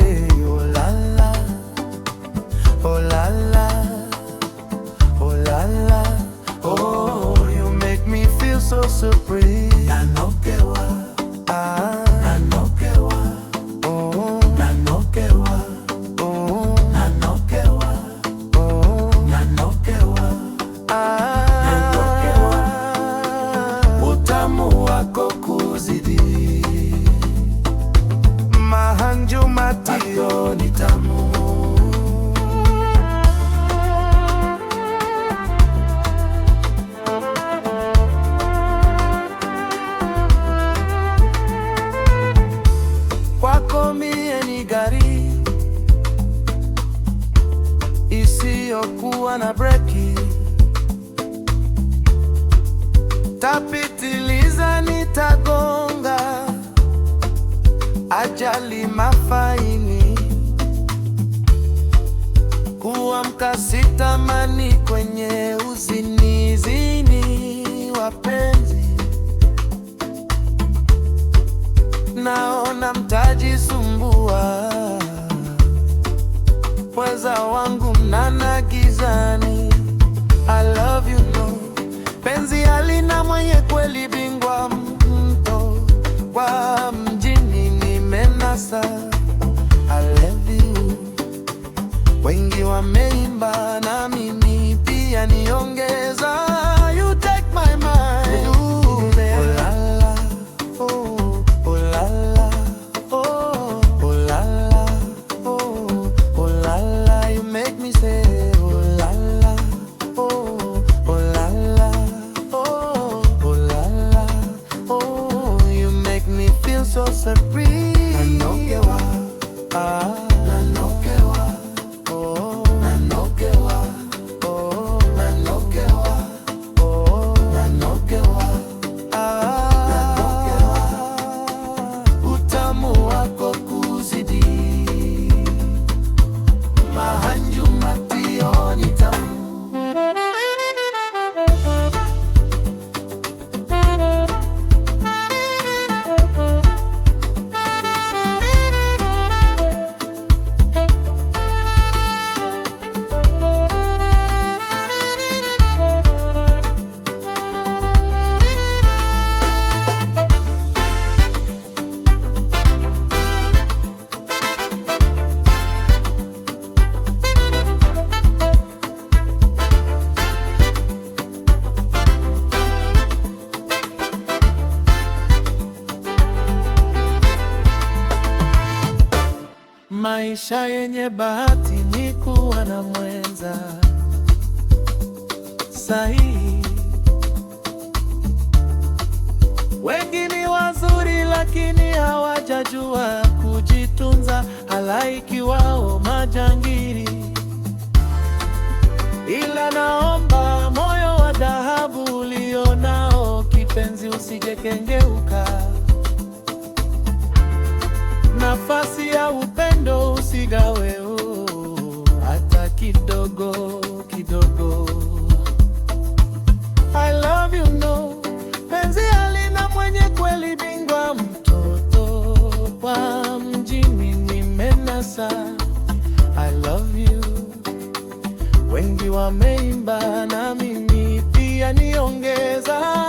say, oh la la, oh la la, oh la la. Oh, you make me feel so supreme. Nanokewa, nanokewa, oh, nanokewa, oh, nanokewa, oh, nanokewa, nanokewa. Utamu wako kuzidi mahanju matio ni tamu. Kwako mie ni gari isiyokuwa na breki, tapitiliza nitagonga, ajali mafaini, kuamka sitamani kwenye uzinizini. Wapenzi, naona mtajisumbua, weza wangu mnana gizani. I love you no, penzi halina mwenye kweli, bingwa mto wa mjini nimenasa. I love you, wengi wameimba na mimi pia niongeza. You take my mind, oh la la, oh, oh la la, oh, oh la la, oh, oh la la. You make me say, oh la la, oh, oh la la, oh, oh la la, oh, you make me feel so supreme. Nanokewa, nanokewa, oh, nanokewa, oh, nanokewa, oh, nanokewa, nanokewa. Utamu wako kuzidi mahanju matio ni tamu. Maisha yenye bahati ni kuwa na mwenza sahihi. Wengi ni wazuri lakini hawajajua kujitunza, halaiki wao majangili. Ila naomba moyo wa dhahabu ulionao, kipenzi, usijekengeuka. Nafasi ya upendo usigawe hata kidogo kidogo. I love you no, penzi halina mwenye kweli, bingwa mtoto wa mjini nimenasa. I love you, wengi wameimba na mimi pia niongeza.